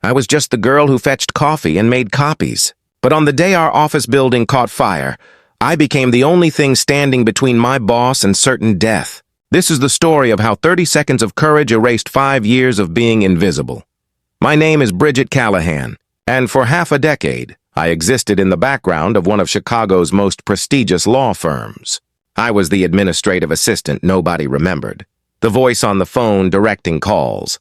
I was just the girl who fetched coffee and made copies. But on the day our office building caught fire, I became the only thing standing between my boss and certain death. This is the story of how 30 seconds of courage erased 5 years of being invisible. My name is Bridget Callahan, and for half a decade, I existed in the background of one of Chicago's most prestigious law firms. I was the administrative assistant nobody remembered, the voice on the phone directing calls,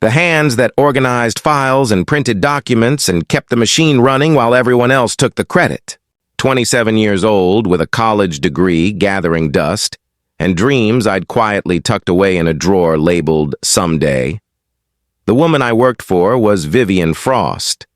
the hands that organized files and printed documents and kept the machine running while everyone else took the credit. 27 years old with a college degree gathering dust, and dreams I'd quietly tucked away in a drawer labeled someday. The woman I worked for was Vivian Frost.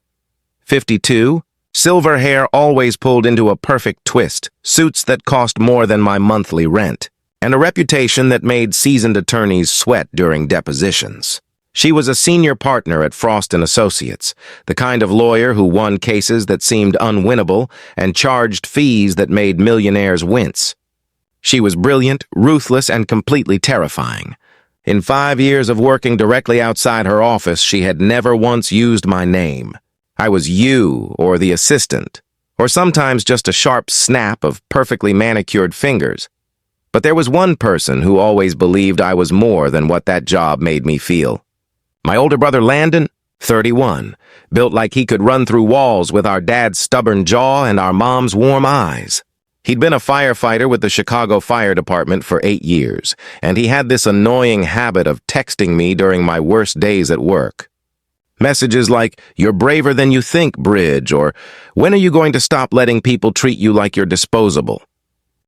52, silver hair always pulled into a perfect twist, suits that cost more than my monthly rent, and a reputation that made seasoned attorneys sweat during depositions. She was a senior partner at Frost & Associates, the kind of lawyer who won cases that seemed unwinnable and charged fees that made millionaires wince. She was brilliant, ruthless, and completely terrifying. In 5 years of working directly outside her office, she had never once used my name. I was you, or the assistant, or sometimes just a sharp snap of perfectly manicured fingers. But there was one person who always believed I was more than what that job made me feel. My older brother Landon, 31, built like he could run through walls with our dad's stubborn jaw and our mom's warm eyes. He'd been a firefighter with the Chicago Fire Department for 8 years, and he had this annoying habit of texting me during my worst days at work. Messages like, "You're braver than you think, Bridge," or "When are you going to stop letting people treat you like you're disposable?"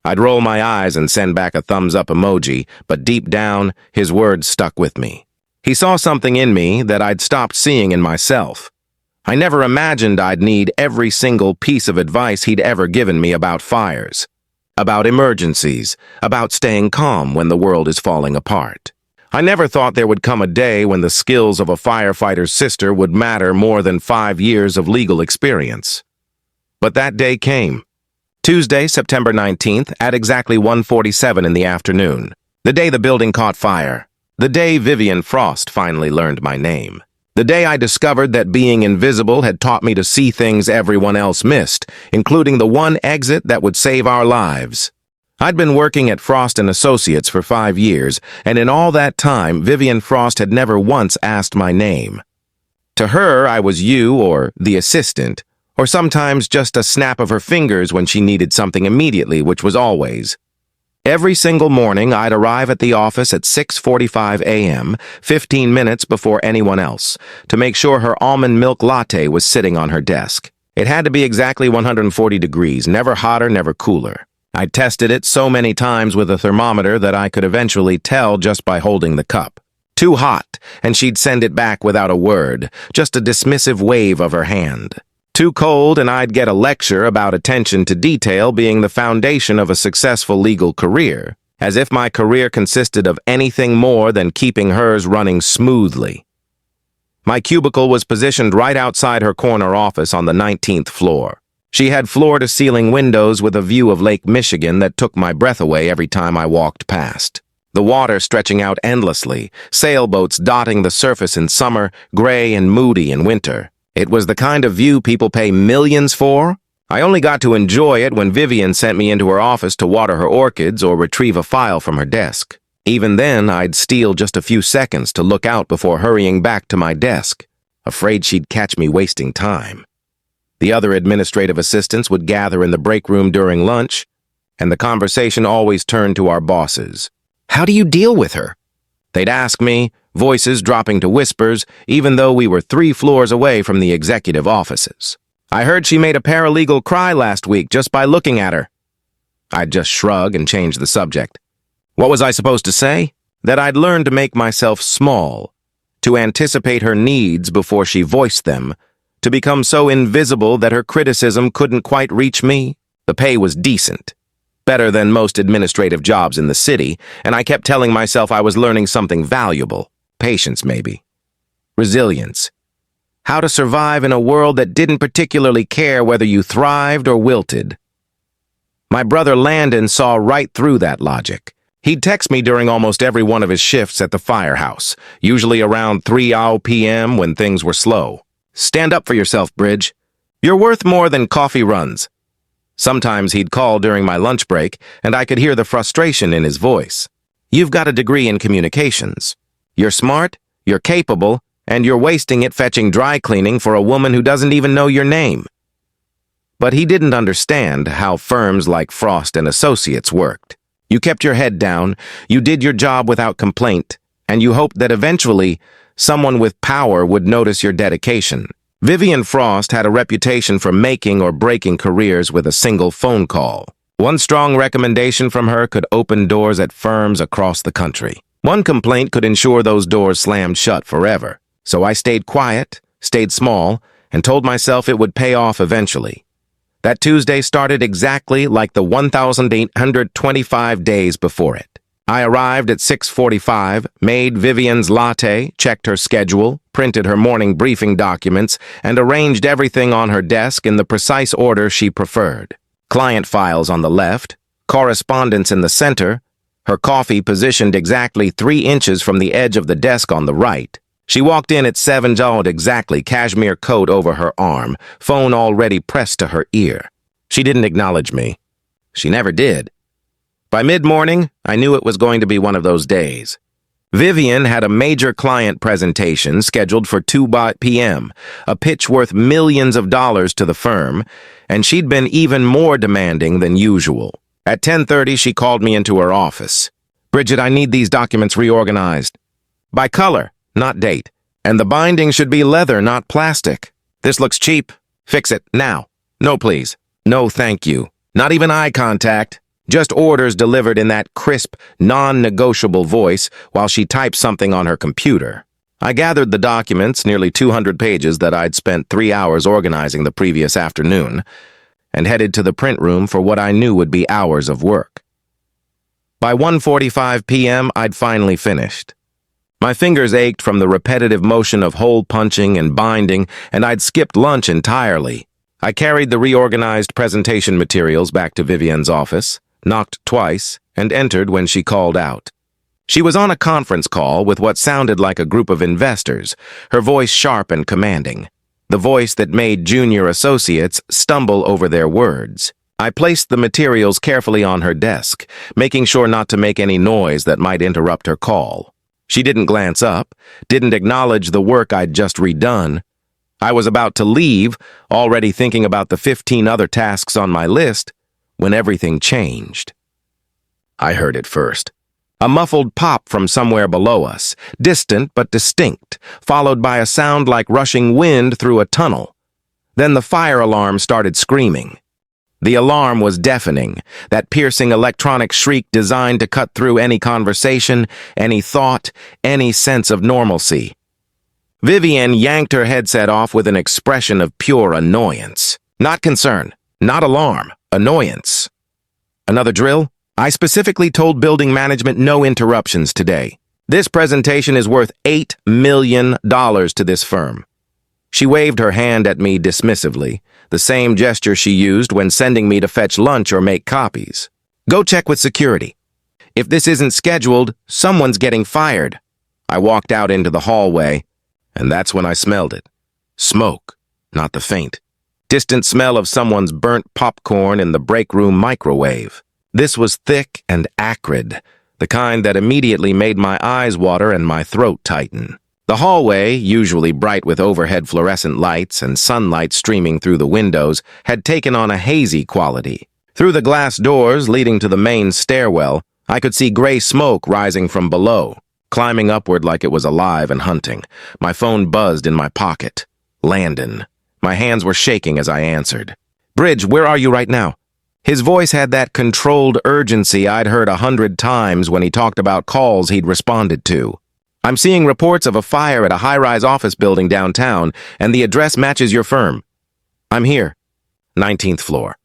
I'd roll my eyes and send back a thumbs-up emoji, but deep down, his words stuck with me. He saw something in me that I'd stopped seeing in myself. I never imagined I'd need every single piece of advice he'd ever given me about fires, about emergencies, about staying calm when the world is falling apart. I never thought there would come a day when the skills of a firefighter's sister would matter more than 5 years of legal experience. But that day came. Tuesday, September 19th, at exactly 1:47 in the afternoon. The day the building caught fire. The day Vivian Frost finally learned my name. The day I discovered that being invisible had taught me to see things everyone else missed, including the one exit that would save our lives. I'd been working at Frost & Associates for 5 years, and in all that time, Vivian Frost had never once asked my name. To her, I was you, or the assistant, or sometimes just a snap of her fingers when she needed something immediately, which was always. Every single morning, I'd arrive at the office at 6:45 a.m., 15 minutes before anyone else, to make sure her almond milk latte was sitting on her desk. It had to be exactly 140 degrees, never hotter, never cooler. I tested it so many times with a thermometer that I could eventually tell just by holding the cup. Too hot, and she'd send it back without a word, just a dismissive wave of her hand. Too cold, and I'd get a lecture about attention to detail being the foundation of a successful legal career, as if my career consisted of anything more than keeping hers running smoothly. My cubicle was positioned right outside her corner office on the 19th floor. She had floor-to-ceiling windows with a view of Lake Michigan that took my breath away every time I walked past. The water stretching out endlessly, sailboats dotting the surface in summer, gray and moody in winter. It was the kind of view people pay millions for. I only got to enjoy it when Vivian sent me into her office to water her orchids or retrieve a file from her desk. Even then, I'd steal just a few seconds to look out before hurrying back to my desk, afraid she'd catch me wasting time. The other administrative assistants would gather in the break room during lunch, and the conversation always turned to our bosses. "How do you deal with her?" They'd ask me, voices dropping to whispers, even though we were 3 floors away from the executive offices. "I heard she made a paralegal cry last week just by looking at her." I'd just shrug and change the subject. What was I supposed to say? That I'd learned to make myself small, to anticipate her needs before she voiced them, to become so invisible that her criticism couldn't quite reach me. The pay was decent. Better than most administrative jobs in the city, and I kept telling myself I was learning something valuable. Patience, maybe. Resilience. How to survive in a world that didn't particularly care whether you thrived or wilted. My brother Landon saw right through that logic. He'd text me during almost every one of his shifts at the firehouse, usually around 3 p.m. when things were slow. Stand up for yourself, Bridge. You're worth more than coffee runs. Sometimes he'd call during my lunch break, and I could hear the frustration in his voice. You've got a degree in communications. You're smart, you're capable, and you're wasting it fetching dry cleaning for a woman who doesn't even know your name. But he didn't understand how firms like Frost & Associates worked. You kept your head down, you did your job without complaint, and you hoped that eventually someone with power would notice your dedication. Vivian Frost had a reputation for making or breaking careers with a single phone call. One strong recommendation from her could open doors at firms across the country. One complaint could ensure those doors slammed shut forever. So I stayed quiet, stayed small, and told myself it would pay off eventually. That Tuesday started exactly like the 1,825 days before it. I arrived at 6:45, made Vivian's latte, checked her schedule, printed her morning briefing documents, and arranged everything on her desk in the precise order she preferred. Client files on the left, correspondence in the center, her coffee positioned exactly 3 inches from the edge of the desk on the right. She walked in at 7 jawed exactly, cashmere coat over her arm, phone already pressed to her ear. She didn't acknowledge me. She never did. By mid-morning, I knew it was going to be one of those days. Vivian had a major client presentation scheduled for 2 p.m., a pitch worth millions of dollars to the firm, and she'd been even more demanding than usual. At 10:30, she called me into her office. Bridget, I need these documents reorganized. By color, not date. And the binding should be leather, not plastic. This looks cheap. Fix it, now. No, please. No, thank you. Not even eye contact. Just orders delivered in that crisp, non-negotiable voice while she typed something on her computer. I gathered the documents, nearly 200 pages that I'd spent 3 hours organizing the previous afternoon, and headed to the print room for what I knew would be hours of work. By 1:45 p.m., I'd finally finished. My fingers ached from the repetitive motion of hole punching and binding, and I'd skipped lunch entirely. I carried the reorganized presentation materials back to Vivian's office, knocked twice, and entered when she called out. She was on a conference call with what sounded like a group of investors, her voice sharp and commanding, the voice that made junior associates stumble over their words. I placed the materials carefully on her desk, making sure not to make any noise that might interrupt her call. She didn't glance up, didn't acknowledge the work I'd just redone. I was about to leave, already thinking about the 15 other tasks on my list, when everything changed. I heard it first. A muffled pop from somewhere below us, distant but distinct, followed by a sound like rushing wind through a tunnel. Then the fire alarm started screaming. The alarm was deafening, that piercing electronic shriek designed to cut through any conversation, any thought, any sense of normalcy. Vivian yanked her headset off with an expression of pure annoyance. Not concern, not alarm, annoyance. Another drill? I specifically told building management no interruptions today. This presentation is worth $8 million to this firm. She waved her hand at me dismissively, the same gesture she used when sending me to fetch lunch or make copies. Go check with security. If this isn't scheduled, someone's getting fired. I walked out into the hallway, and that's when I smelled it. Smoke, not the faint. Distant smell of someone's burnt popcorn in the break room microwave. This was thick and acrid, the kind that immediately made my eyes water and my throat tighten. The hallway, usually bright with overhead fluorescent lights and sunlight streaming through the windows, had taken on a hazy quality. Through the glass doors leading to the main stairwell, I could see gray smoke rising from below, climbing upward like it was alive and hunting. My phone buzzed in my pocket. Landon. My hands were shaking as I answered. Bridge, where are you right now? His voice had that controlled urgency I'd heard 100 times when he talked about calls he'd responded to. I'm seeing reports of a fire at a high-rise office building downtown, and the address matches your firm. I'm here. 19th floor.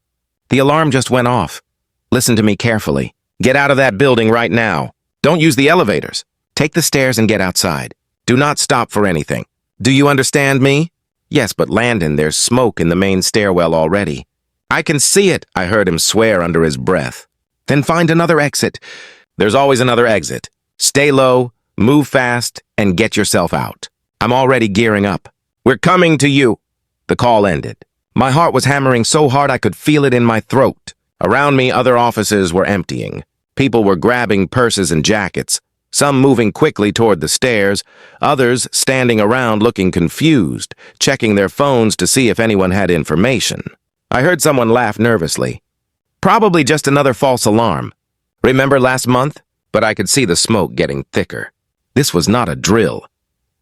The alarm just went off. Listen to me carefully. Get out of that building right now. Don't use the elevators. Take the stairs and get outside. Do not stop for anything. Do you understand me? Yes, but Landon, there's smoke in the main stairwell already. I can see it, I heard him swear under his breath. Then find another exit. There's always another exit. Stay low, move fast, and get yourself out. I'm already gearing up. "We're coming to you." The call ended. My heart was hammering so hard I could feel it in my throat. Around me, other offices were emptying. People were grabbing purses and jackets, some moving quickly toward the stairs, others standing around looking confused, checking their phones to see if anyone had information. I heard someone laugh nervously. Probably just another false alarm. Remember last month? But I could see the smoke getting thicker. This was not a drill.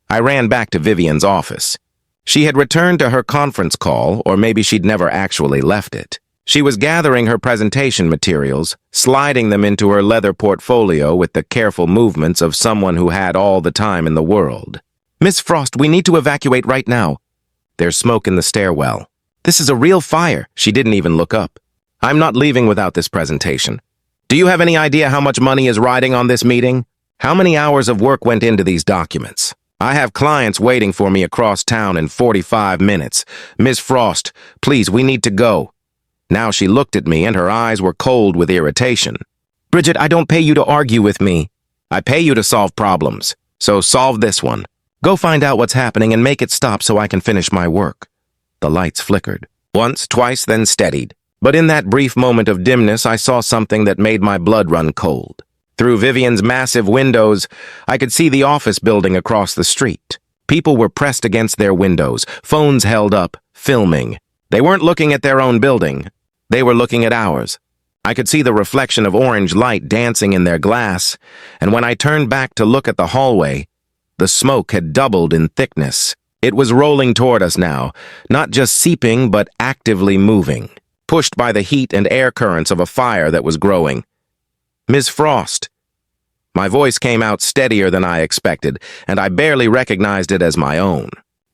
I ran back to Vivian's office. She had returned to her conference call, or maybe she'd never actually left it. She was gathering her presentation materials, sliding them into her leather portfolio with the careful movements of someone who had all the time in the world. "Miss Frost, we need to evacuate right now." "There's smoke in the stairwell." "This is a real fire." She didn't even look up. "I'm not leaving without this presentation. Do you have any idea how much money is riding on this meeting? How many hours of work went into these documents? I have clients waiting for me across town in 45 minutes. Miss Frost, please, we need to go." Now she looked at me and her eyes were cold with irritation. "Bridget, I don't pay you to argue with me. I pay you to solve problems. So solve this one. Go find out what's happening and make it stop so I can finish my work." The lights flickered. Once, twice, then steadied. But in that brief moment of dimness, I saw something that made my blood run cold. Through Vivian's massive windows, I could see the office building across the street. People were pressed against their windows, phones held up, filming. They weren't looking at their own building. They were looking at ours. I could see the reflection of orange light dancing in their glass, and when I turned back to look at the hallway, the smoke had doubled in thickness. It was rolling toward us now, not just seeping but actively moving, pushed by the heat and air currents of a fire that was growing. "Miss Frost." My voice came out steadier than I expected, and I barely recognized it as my own.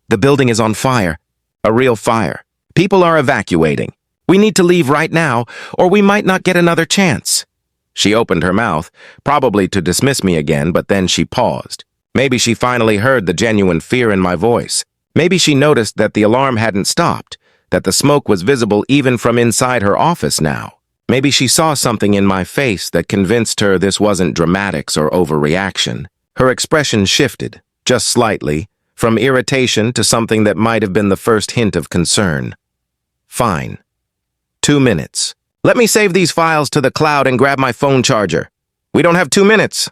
"The building is on fire. A real fire. People are evacuating. We need to leave right now, or we might not get another chance." She opened her mouth, probably to dismiss me again, but then she paused. Maybe she finally heard the genuine fear in my voice. Maybe she noticed that the alarm hadn't stopped, that the smoke was visible even from inside her office now. Maybe she saw something in my face that convinced her this wasn't dramatics or overreaction. Her expression shifted, just slightly, from irritation to something that might have been the first hint of concern. "Fine. 2 minutes. Let me save these files to the cloud and grab my phone charger." "We don't have 2 minutes."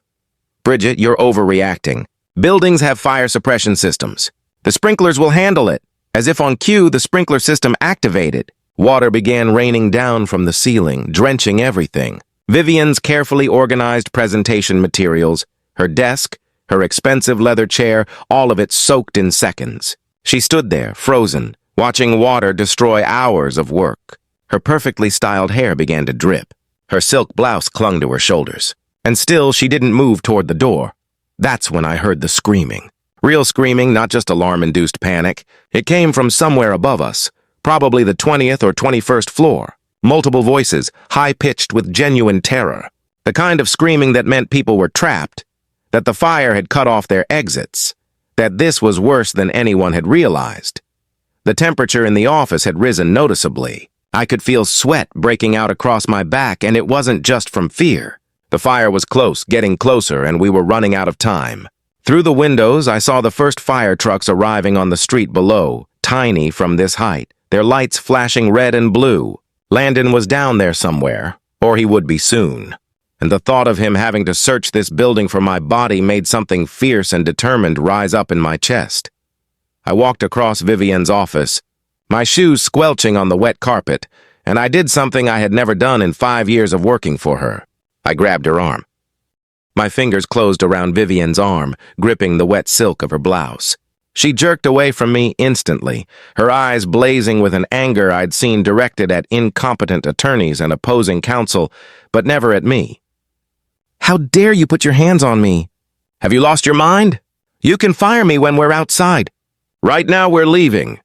"Bridget, you're overreacting. Buildings have fire suppression systems. The sprinklers will handle it." As if on cue, the sprinkler system activated. Water began raining down from the ceiling, drenching everything. Vivian's carefully organized presentation materials, her desk, her expensive leather chair, all of it soaked in seconds. She stood there, frozen, watching water destroy hours of work. Her perfectly styled hair began to drip. Her silk blouse clung to her shoulders. And still, she didn't move toward the door. That's when I heard the screaming. Real screaming, not just alarm-induced panic. It came from somewhere above us, probably the 20th or 21st floor. Multiple voices, high-pitched with genuine terror. The kind of screaming that meant people were trapped, that the fire had cut off their exits, that this was worse than anyone had realized. The temperature in the office had risen noticeably. I could feel sweat breaking out across my back, and it wasn't just from fear. The fire was close, getting closer, and we were running out of time. Through the windows, I saw the first fire trucks arriving on the street below, tiny from this height, their lights flashing red and blue. Landon was down there somewhere, or he would be soon. And the thought of him having to search this building for my body made something fierce and determined rise up in my chest. I walked across Vivian's office, my shoes squelching on the wet carpet, and I did something I had never done in 5 years of working for her. I grabbed her arm. My fingers closed around Vivian's arm, gripping the wet silk of her blouse. She jerked away from me instantly, her eyes blazing with an anger I'd seen directed at incompetent attorneys and opposing counsel, but never at me. "How dare you put your hands on me? Have you lost your mind? You can fire me when we're outside. Right now we're leaving."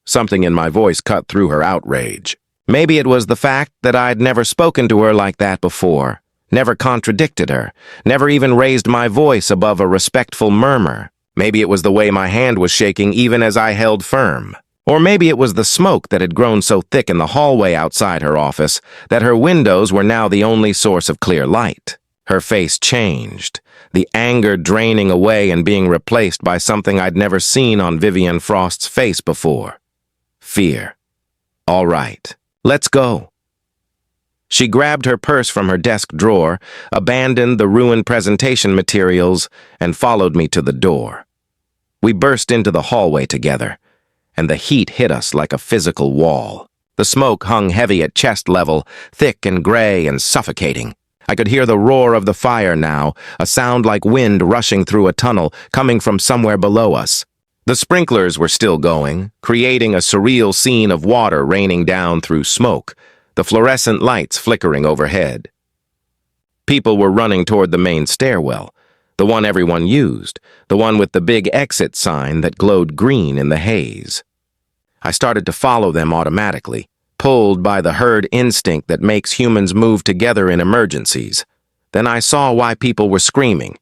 Something in my voice cut through her outrage. Maybe it was the fact that I'd never spoken to her like that before, never contradicted her, never even raised my voice above a respectful murmur. Maybe it was the way my hand was shaking even as I held firm. Or maybe it was the smoke that had grown so thick in the hallway outside her office that her windows were now the only source of clear light. Her face changed, the anger draining away and being replaced by something I'd never seen on Vivian Frost's face before. Fear. All right, let's go. She grabbed her purse from her desk drawer, abandoned the ruined presentation materials, and followed me to the door. We burst into the hallway together, and the heat hit us like a physical wall. The smoke hung heavy at chest level, thick and gray and suffocating. I could hear the roar of the fire now, a sound like wind rushing through a tunnel, coming from somewhere below us. The sprinklers were still going, creating a surreal scene of water raining down through smoke, the fluorescent lights flickering overhead. People were running toward the main stairwell, the one everyone used, the one with the big exit sign that glowed green in the haze. I started to follow them automatically, pulled by the herd instinct that makes humans move together in emergencies. Then I saw why people were screaming.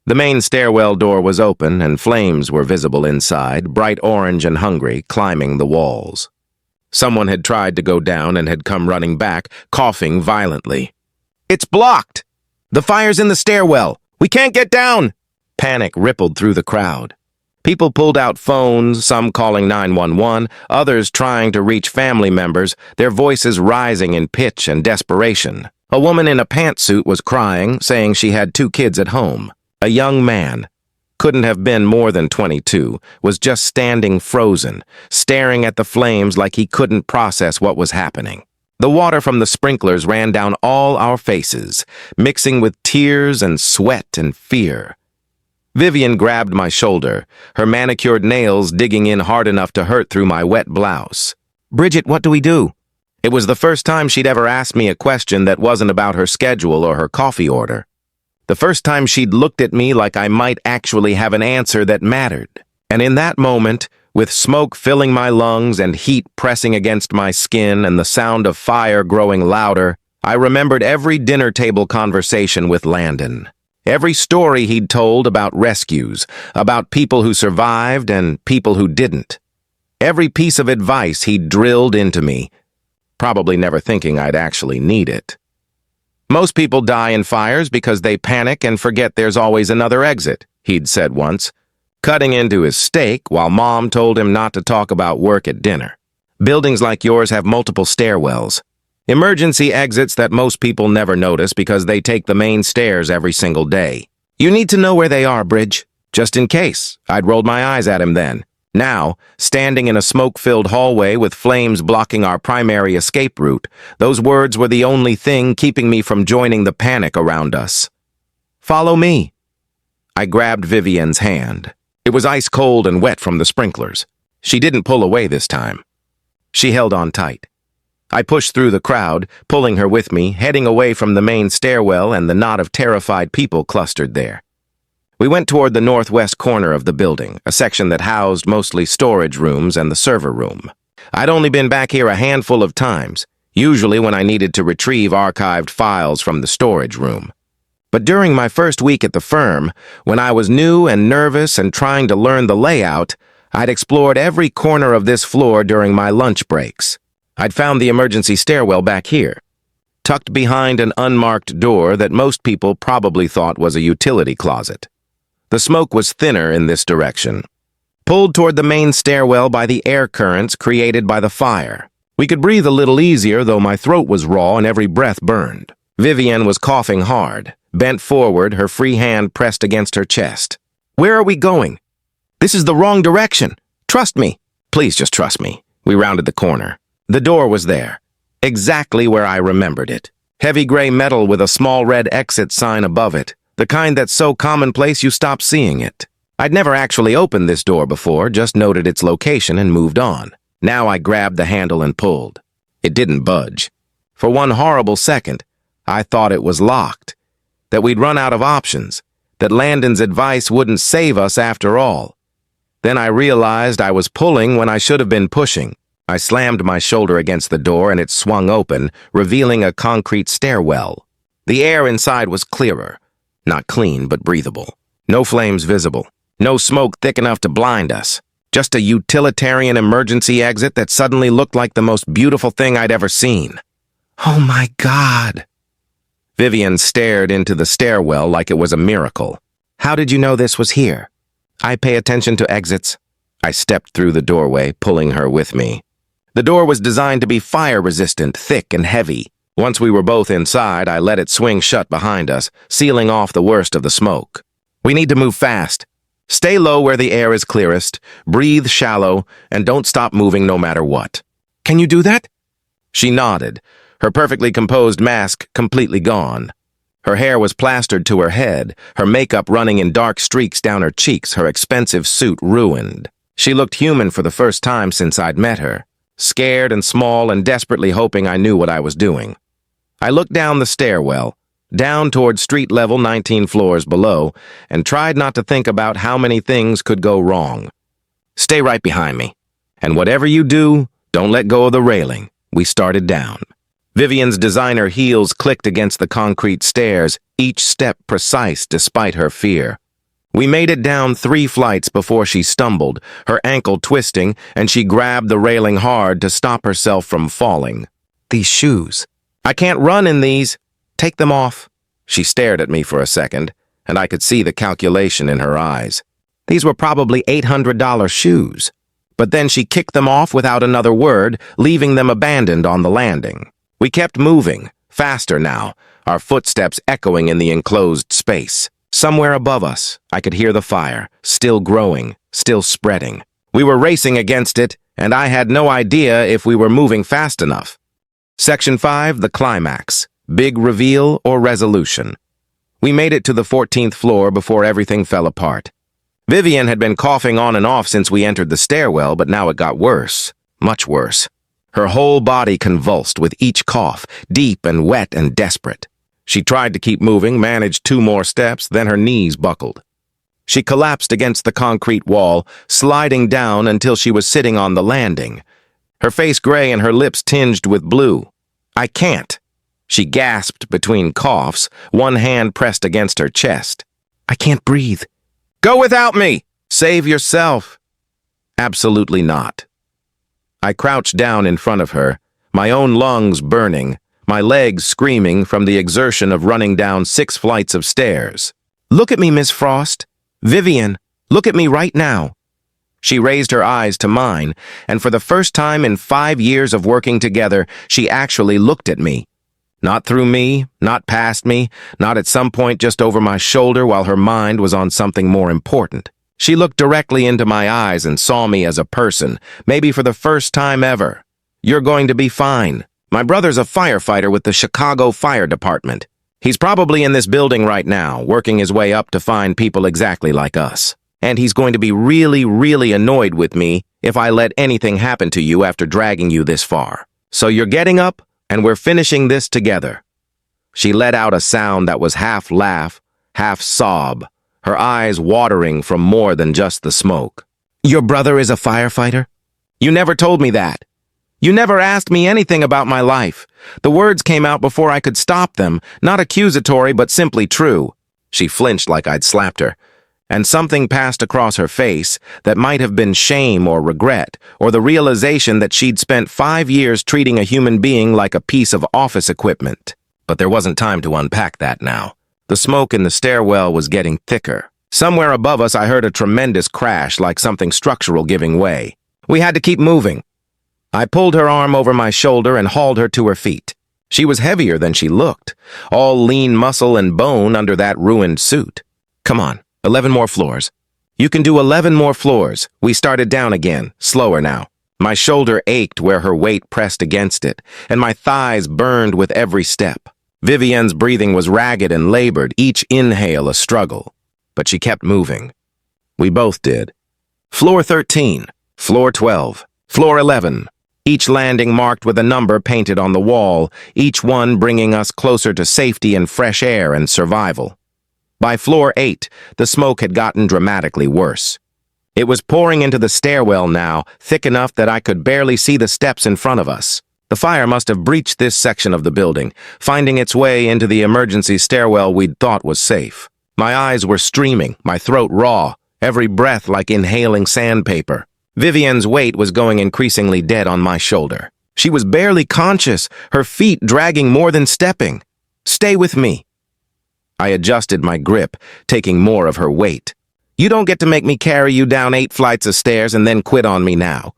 The main stairwell door was open and flames were visible inside, bright orange and hungry, climbing the walls. Someone had tried to go down and had come running back, coughing violently. "It's blocked! The fire's in the stairwell! We can't get down!" Panic rippled through the crowd. People pulled out phones, some calling 911, others trying to reach family members, their voices rising in pitch and desperation. A woman in a pantsuit was crying, saying she had 2 kids at home. A young man, couldn't have been more than 22, was just standing frozen, staring at the flames like he couldn't process what was happening. The water from the sprinklers ran down all our faces, mixing with tears and sweat and fear. Vivian grabbed my shoulder, her manicured nails digging in hard enough to hurt through my wet blouse. "Bridget, what do we do?" It was the first time she'd ever asked me a question that wasn't about her schedule or her coffee order. The first time she'd looked at me like I might actually have an answer that mattered. And in that moment, with smoke filling my lungs and heat pressing against my skin and the sound of fire growing louder, I remembered every dinner table conversation with Landon. Every story he'd told about rescues, about people who survived and people who didn't. Every piece of advice he'd drilled into me, probably never thinking I'd actually need it. "Most people die in fires because they panic and forget there's always another exit," he'd said once, cutting into his steak while Mom told him not to talk about work at dinner. "Buildings like yours have multiple stairwells. Emergency exits that most people never notice because they take the main stairs every single day. You need to know where they are, Bridge. Just in case." I'd rolled my eyes at him then. Now, standing in a smoke-filled hallway with flames blocking our primary escape route, those words were the only thing keeping me from joining the panic around us. "Follow me." I grabbed Vivian's hand. It was ice cold and wet from the sprinklers. She didn't pull away this time. She held on tight. I pushed through the crowd, pulling her with me, heading away from the main stairwell and the knot of terrified people clustered there. We went toward the northwest corner of the building, a section that housed mostly storage rooms and the server room. I'd only been back here a handful of times, usually when I needed to retrieve archived files from the storage room. But during my first week at the firm, when I was new and nervous and trying to learn the layout, I'd explored every corner of this floor during my lunch breaks. I'd found the emergency stairwell back here, tucked behind an unmarked door that most people probably thought was a utility closet. The smoke was thinner in this direction, pulled toward the main stairwell by the air currents created by the fire. We could breathe a little easier, though my throat was raw and every breath burned. Vivian was coughing hard, bent forward, her free hand pressed against her chest. "Where are we going? This is the wrong direction. Trust me." "Please just trust me." We rounded the corner. The door was there, exactly where I remembered it. Heavy gray metal with a small red exit sign above it, the kind that's so commonplace you stop seeing it. I'd never actually opened this door before, just noted its location and moved on. Now I grabbed the handle and pulled. It didn't budge. For one horrible second, I thought it was locked, that we'd run out of options, that Landon's advice wouldn't save us after all. Then I realized I was pulling when I should have been pushing. I slammed my shoulder against the door and it swung open, revealing a concrete stairwell. The air inside was clearer, not clean but breathable. No flames visible, no smoke thick enough to blind us. Just a utilitarian emergency exit that suddenly looked like the most beautiful thing I'd ever seen. "Oh my God!" Vivian stared into the stairwell like it was a miracle. How did you know this was here? I pay attention to exits. I stepped through the doorway, pulling her with me. The door was designed to be fire-resistant, thick and heavy. Once we were both inside, I let it swing shut behind us, sealing off the worst of the smoke. We need to move fast. Stay low where the air is clearest, breathe shallow, and don't stop moving no matter what. Can you do that? She nodded, her perfectly composed mask completely gone. Her hair was plastered to her head, her makeup running in dark streaks down her cheeks, her expensive suit ruined. She looked human for the first time since I'd met her, scared and small and desperately hoping I knew what I was doing. I looked down the stairwell, down toward street level 19 floors below, and tried not to think about how many things could go wrong. Stay right behind me, and whatever you do, don't let go of the railing. We started down. Vivian's designer heels clicked against the concrete stairs, each step precise despite her fear. We made it down 3 flights before she stumbled, her ankle twisting, and she grabbed the railing hard to stop herself from falling. These shoes. I can't run in these. Take them off. She stared at me for a second, and I could see the calculation in her eyes. These were probably $800 shoes. But then she kicked them off without another word, leaving them abandoned on the landing. We kept moving, faster now, our footsteps echoing in the enclosed space. Somewhere above us, I could hear the fire, still growing, still spreading. We were racing against it, and I had no idea if we were moving fast enough. Section 5, the climax. Big reveal or resolution. We made it to the 14th floor before everything fell apart. Vivian had been coughing on and off since we entered the stairwell, but now it got worse, much worse. Her whole body convulsed with each cough, deep and wet and desperate. She tried to keep moving, managed 2 more steps, then her knees buckled. She collapsed against the concrete wall, sliding down until she was sitting on the landing, her face gray and her lips tinged with blue. I can't. She gasped between coughs, one hand pressed against her chest. I can't breathe. Go without me! Save yourself. Absolutely not. I crouched down in front of her, my own lungs burning, my legs screaming from the exertion of running down 6 flights of stairs. Look at me, Miss Frost. Vivian, look at me right now. She raised her eyes to mine, and for the first time in 5 years of working together, she actually looked at me. Not through me, not past me, not at some point just over my shoulder while her mind was on something more important. She looked directly into my eyes and saw me as a person, maybe for the first time ever. You're going to be fine. My brother's a firefighter with the Chicago Fire Department. He's probably in this building right now, working his way up to find people exactly like us. And he's going to be really, really annoyed with me if I let anything happen to you after dragging you this far. So you're getting up, and we're finishing this together. She let out a sound that was half laugh, half sob, her eyes watering from more than just the smoke. Your brother is a firefighter? You never told me that. You never asked me anything about my life. The words came out before I could stop them, not accusatory but simply true. She flinched like I'd slapped her, and something passed across her face that might have been shame or regret, or the realization that she'd spent 5 years treating a human being like a piece of office equipment. But there wasn't time to unpack that now. The smoke in the stairwell was getting thicker. Somewhere above us I heard a tremendous crash like something structural giving way. We had to keep moving. I pulled her arm over my shoulder and hauled her to her feet. She was heavier than she looked, all lean muscle and bone under that ruined suit. Come on. 11 more floors. You can do 11 more floors. We started down again, slower now. My shoulder ached where her weight pressed against it, and my thighs burned with every step. Vivian's breathing was ragged and labored, each inhale a struggle. But she kept moving. We both did. Floor 13, floor 12, floor 11. Each landing marked with a number painted on the wall, each one bringing us closer to safety and fresh air and survival. By floor 8, the smoke had gotten dramatically worse. It was pouring into the stairwell now, thick enough that I could barely see the steps in front of us. The fire must have breached this section of the building, finding its way into the emergency stairwell we'd thought was safe. My eyes were streaming, my throat raw, every breath like inhaling sandpaper. Vivian's weight was going increasingly dead on my shoulder. She was barely conscious, her feet dragging more than stepping. Stay with me. I adjusted my grip, taking more of her weight. You don't get to make me carry you down 8 flights of stairs and then quit on me now.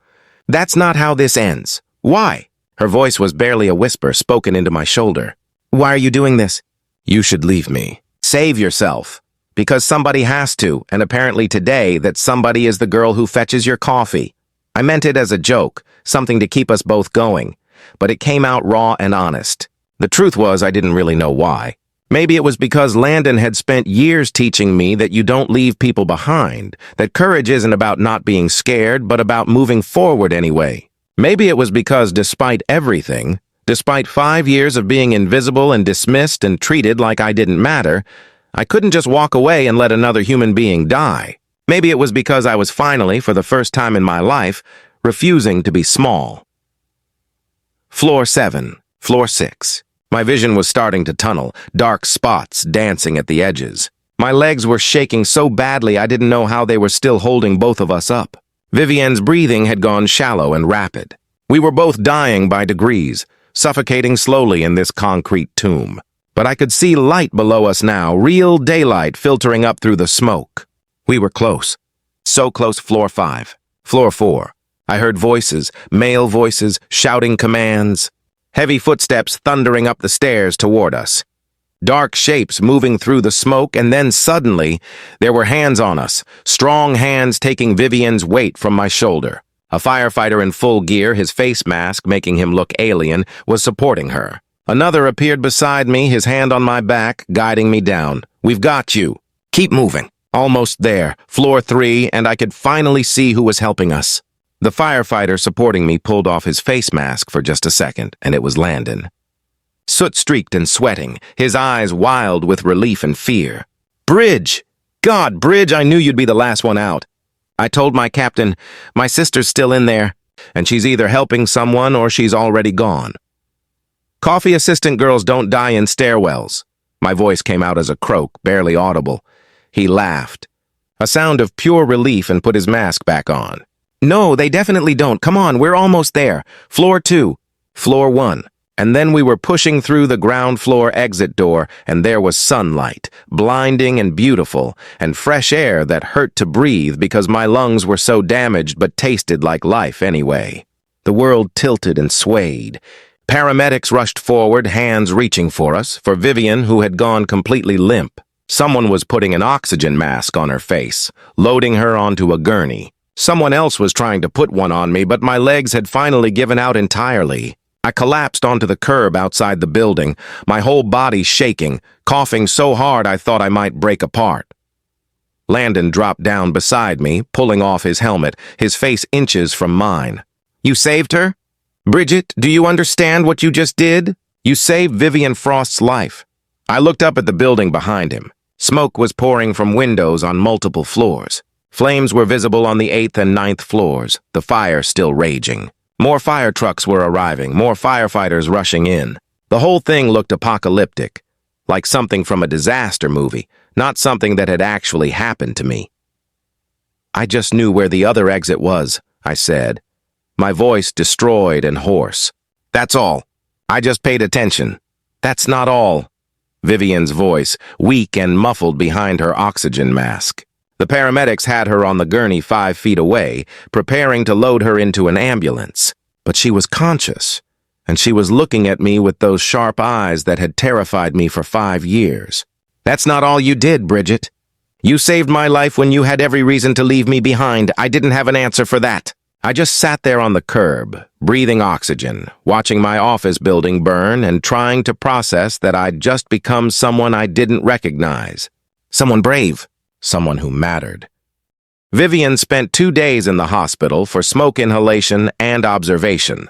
That's not how this ends. Why? Her voice was barely a whisper spoken into my shoulder. Why are you doing this? You should leave me. Save yourself. Because somebody has to, and apparently today that somebody is the girl who fetches your coffee. I meant it as a joke, something to keep us both going, but it came out raw and honest. The truth was I didn't really know why. Maybe it was because Landon had spent years teaching me that you don't leave people behind, that courage isn't about not being scared, but about moving forward anyway. Maybe it was because despite everything, despite 5 years of being invisible and dismissed and treated like I didn't matter, I couldn't just walk away and let another human being die. Maybe it was because I was finally, for the first time in my life, refusing to be small. Floor 7, floor 6. My vision was starting to tunnel, dark spots dancing at the edges. My legs were shaking so badly I didn't know how they were still holding both of us up. Vivian's breathing had gone shallow and rapid. We were both dying by degrees, suffocating slowly in this concrete tomb. But I could see light below us now, real daylight filtering up through the smoke. We were close. So close. Floor 5. Floor 4. I heard voices, male voices, shouting commands. Heavy footsteps thundering up the stairs toward us. Dark shapes moving through the smoke, and then suddenly, there were hands on us, strong hands taking Vivian's weight from my shoulder. A firefighter in full gear, his face mask making him look alien, was supporting her. Another appeared beside me, his hand on my back, guiding me down. We've got you. Keep moving. Almost there, floor 3, and I could finally see who was helping us. The firefighter supporting me pulled off his face mask for just a second, and it was Landon. Soot-streaked and sweating, his eyes wild with relief and fear. Bridge! God, Bridge, I knew you'd be the last one out. I told my captain, my sister's still in there, and she's either helping someone or she's already gone. Coffee assistant girls don't die in stairwells. My voice came out as a croak, barely audible. He laughed. A sound of pure relief, and put his mask back on. No, they definitely don't. Come on, we're almost there. Floor 2. Floor 1. And then we were pushing through the ground floor exit door, and there was sunlight, blinding and beautiful, and fresh air that hurt to breathe because my lungs were so damaged but tasted like life anyway. The world tilted and swayed. Paramedics rushed forward, hands reaching for us, for Vivian, who had gone completely limp. Someone was putting an oxygen mask on her face, loading her onto a gurney. Someone else was trying to put one on me, but my legs had finally given out entirely. I collapsed onto the curb outside the building, my whole body shaking, coughing so hard I thought I might break apart. Landon dropped down beside me, pulling off his helmet, his face inches from mine. You saved her? Bridget, do you understand what you just did? You saved Vivian Frost's life. I looked up at the building behind him. Smoke was pouring from windows on multiple floors. Flames were visible on the 8th and 9th floors, the fire still raging. More fire trucks were arriving, more firefighters rushing in. The whole thing looked apocalyptic, like something from a disaster movie, not something that had actually happened to me. I just knew where the other exit was, I said, my voice destroyed and hoarse. That's all. I just paid attention. That's not all. Vivian's voice, weak and muffled behind her oxygen mask. The paramedics had her on the gurney 5 feet away, preparing to load her into an ambulance. But she was conscious, and she was looking at me with those sharp eyes that had terrified me for 5 years. That's not all you did, Bridget. You saved my life when you had every reason to leave me behind. I didn't have an answer for that. I just sat there on the curb, breathing oxygen, watching my office building burn and trying to process that I'd just become someone I didn't recognize. Someone brave. Someone who mattered. Vivian spent 2 days in the hospital for smoke inhalation and observation.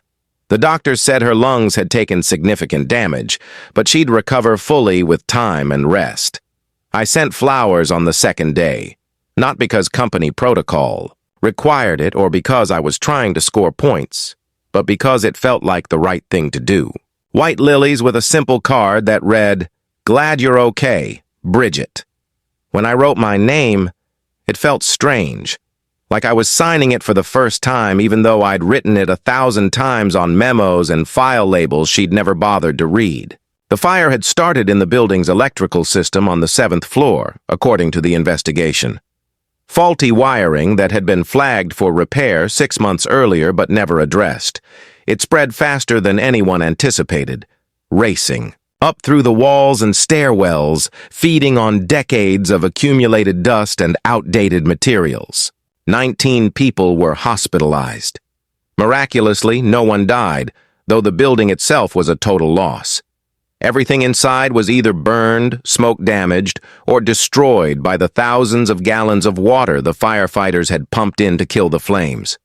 The doctors said her lungs had taken significant damage, but she'd recover fully with time and rest. I sent flowers on the 2nd day, not because company protocol required it or because I was trying to score points, but because it felt like the right thing to do. White lilies with a simple card that read, "Glad you're okay, Bridget." When I wrote my name, it felt strange, like I was signing it for the first time even though I'd written it 1,000 times on memos and file labels she'd never bothered to read. The fire had started in the building's electrical system on the 7th floor, according to the investigation. Faulty wiring that had been flagged for repair 6 months earlier but never addressed. It spread faster than anyone anticipated, racing up through the walls and stairwells, feeding on decades of accumulated dust and outdated materials. 19 people were hospitalized. Miraculously, no one died, though the building itself was a total loss. Everything inside was either burned, smoke-damaged, or destroyed by the thousands of gallons of water the firefighters had pumped in to kill the flames.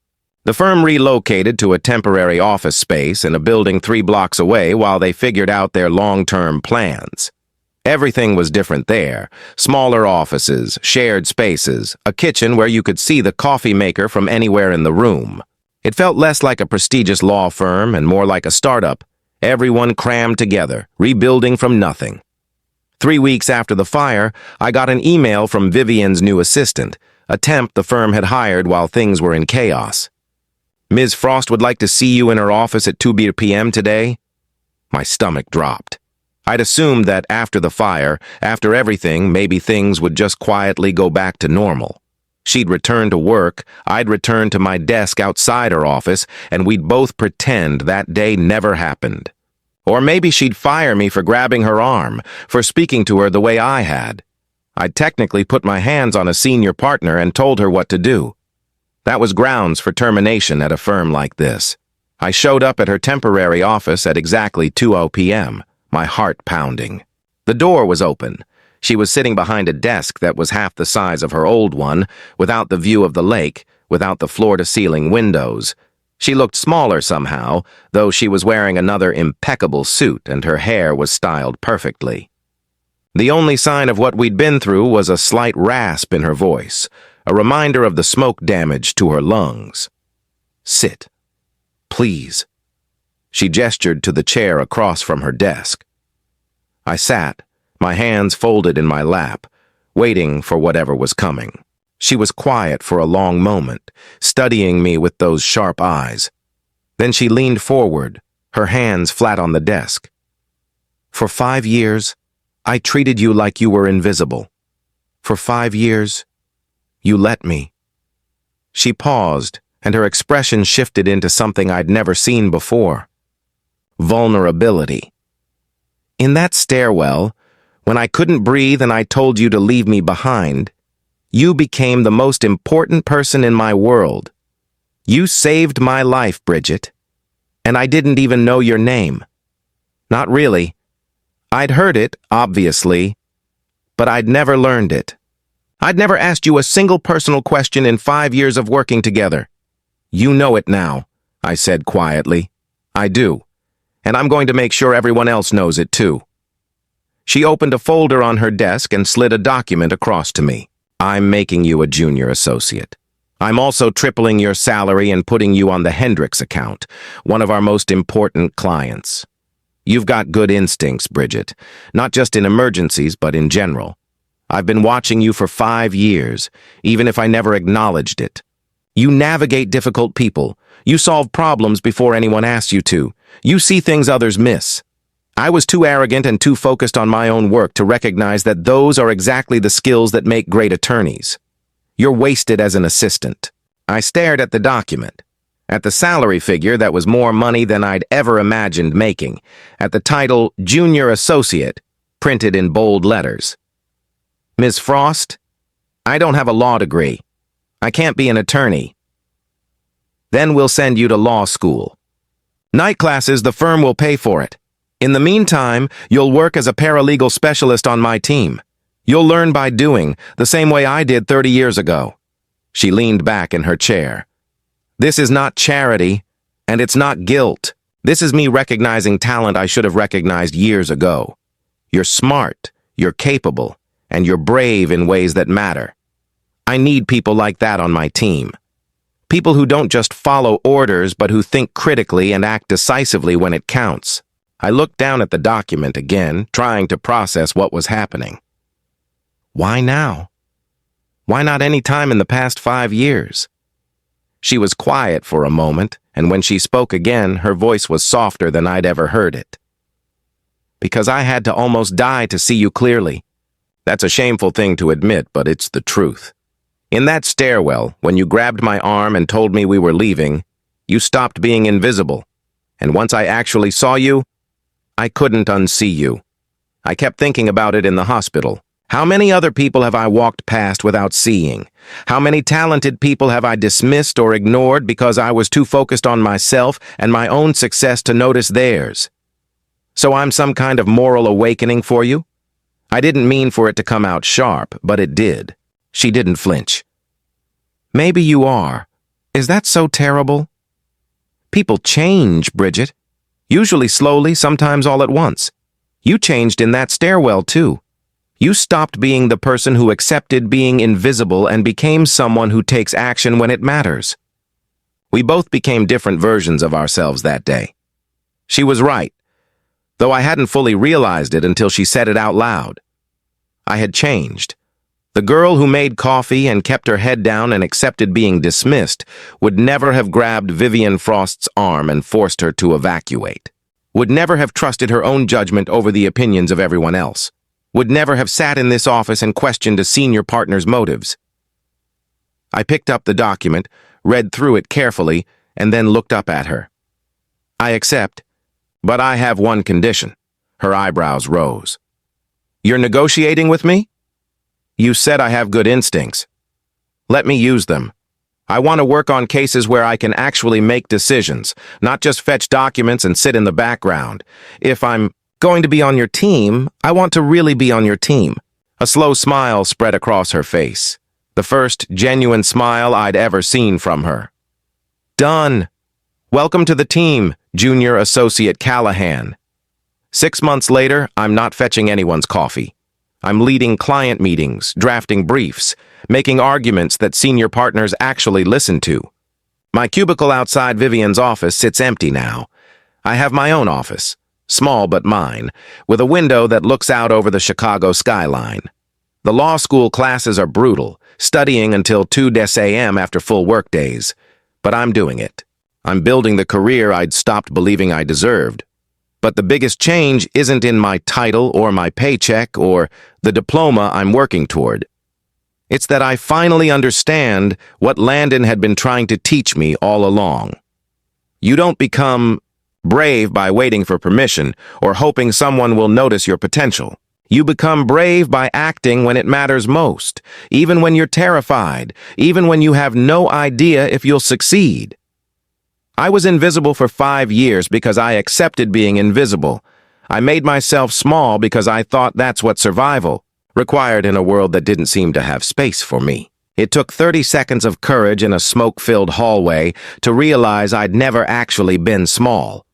The firm relocated to a temporary office space in a building 3 blocks away while they figured out their long-term plans. Everything was different there. Smaller offices, shared spaces, a kitchen where you could see the coffee maker from anywhere in the room. It felt less like a prestigious law firm and more like a startup. Everyone crammed together, rebuilding from nothing. 3 weeks after the fire, I got an email from Vivian's new assistant, a temp the firm had hired while things were in chaos. "Ms. Frost would like to see you in her office at 2 p.m. today." My stomach dropped. I'd assumed that after the fire, after everything, maybe things would just quietly go back to normal. She'd return to work, I'd return to my desk outside her office, and we'd both pretend that day never happened. Or maybe she'd fire me for grabbing her arm, for speaking to her the way I had. I'd technically put my hands on a senior partner and told her what to do. That was grounds for termination at a firm like this. I showed up at her temporary office at exactly 2 p.m., my heart pounding. The door was open. She was sitting behind a desk that was half the size of her old one, without the view of the lake, without the floor-to-ceiling windows. She looked smaller somehow, though she was wearing another impeccable suit and her hair was styled perfectly. The only sign of what we'd been through was a slight rasp in her voice, a reminder of the smoke damage to her lungs. "Sit. Please." She gestured to the chair across from her desk. I sat, my hands folded in my lap, waiting for whatever was coming. She was quiet for a long moment, studying me with those sharp eyes. Then she leaned forward, her hands flat on the desk. "For 5 years, I treated you like you were invisible. For 5 years, you let me." She paused, and her expression shifted into something I'd never seen before. Vulnerability. "In that stairwell, when I couldn't breathe and I told you to leave me behind, you became the most important person in my world. You saved my life, Bridget. And I didn't even know your name. Not really. I'd heard it, obviously, but I'd never learned it. I'd never asked you a single personal question in 5 years of working together. You know it now," I said quietly. "I do. And I'm going to make sure everyone else knows it too." She opened a folder on her desk and slid a document across to me. "I'm making you a junior associate. I'm also tripling your salary and putting you on the Hendricks account, one of our most important clients. You've got good instincts, Bridget, not just in emergencies, but in general. I've been watching you for 5 years, even if I never acknowledged it. You navigate difficult people. You solve problems before anyone asks you to. You see things others miss. I was too arrogant and too focused on my own work to recognize that those are exactly the skills that make great attorneys. You're wasted as an assistant." I stared at the document, at the salary figure that was more money than I'd ever imagined making, at the title Junior Associate, printed in bold letters. "Ms. Frost, I don't have a law degree. I can't be an attorney. Then we'll send you to law school. Night classes, the firm will pay for it. In the meantime, you'll work as a paralegal specialist on my team. You'll learn by doing, the same way I did 30 years ago." She leaned back in her chair. "This is not charity, and it's not guilt. This is me recognizing talent I should have recognized years ago. You're smart, you're capable, and you're brave in ways that matter. I need people like that on my team. People who don't just follow orders, but who think critically and act decisively when it counts." I looked down at the document again, trying to process what was happening. Why now? Why not any time in the past 5 years? She was quiet for a moment, and when she spoke again, her voice was softer than I'd ever heard it. because I had to almost die to see you clearly. That's a shameful thing to admit, but it's the truth. In that stairwell, when you grabbed my arm and told me we were leaving, you stopped being invisible. And once I actually saw you, I couldn't unsee you. I kept thinking about it in the hospital. How many other people have I walked past without seeing? How many talented people have I dismissed or ignored because I was too focused on myself and my own success to notice theirs? So I'm some kind of moral awakening for you? I didn't mean for it to come out sharp, but it did. She didn't flinch. Maybe you are. Is that so terrible? People change, Bridget. Usually slowly, sometimes all at once. You changed in that stairwell, too. You stopped being the person who accepted being invisible and became someone who takes action when it matters. We both became different versions of ourselves that day. She was right, though I hadn't fully realized it until she said it out loud. I had changed. The girl who made coffee and kept her head down and accepted being dismissed would never have grabbed Vivian Frost's arm and forced her to evacuate. Would never have trusted her own judgment over the opinions of everyone else. Would never have sat in this office and questioned a senior partner's motives. I picked up the document, read through it carefully, and then looked up at her. I accept, but I have one condition. Her eyebrows rose. You're negotiating with me? You said I have good instincts. Let me use them. I want to work on cases where I can actually make decisions, not just fetch documents and sit in the background. If I'm going to be on your team, I want to really be on your team. A slow smile spread across her face. The first genuine smile I'd ever seen from her. Done. Welcome to the team, Junior Associate Callahan. 6 months later, I'm not fetching anyone's coffee. I'm leading client meetings, drafting briefs, making arguments that senior partners actually listen to. My cubicle outside Vivian's office sits empty now. I have my own office, small but mine, with a window that looks out over the Chicago skyline. The law school classes are brutal, studying until 2 a.m. after full workdays. But I'm doing it. I'm building the career I'd stopped believing I deserved. But the biggest change isn't in my title or my paycheck or the diploma I'm working toward. It's that I finally understand what Landon had been trying to teach me all along. You don't become brave by waiting for permission or hoping someone will notice your potential. You become brave by acting when it matters most, even when you're terrified, even when you have no idea if you'll succeed. I was invisible for 5 years because I accepted being invisible. I made myself small because I thought that's what survival required in a world that didn't seem to have space for me. It took 30 seconds of courage in a smoke-filled hallway to realize I'd never actually been small.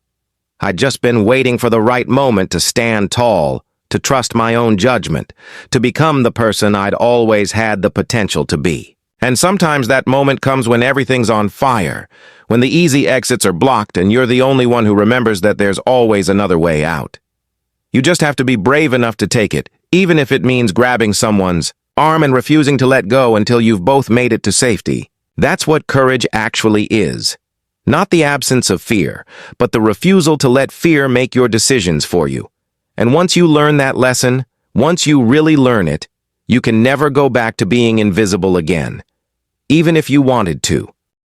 I'd just been waiting for the right moment to stand tall, to trust my own judgment, to become the person I'd always had the potential to be. And sometimes that moment comes when everything's on fire, when the easy exits are blocked and you're the only one who remembers that there's always another way out. You just have to be brave enough to take it, even if it means grabbing someone's arm and refusing to let go until you've both made it to safety. That's what courage actually is. Not the absence of fear, but the refusal to let fear make your decisions for you. And once you learn that lesson, once you really learn it, you can never go back to being invisible again, even if you wanted to.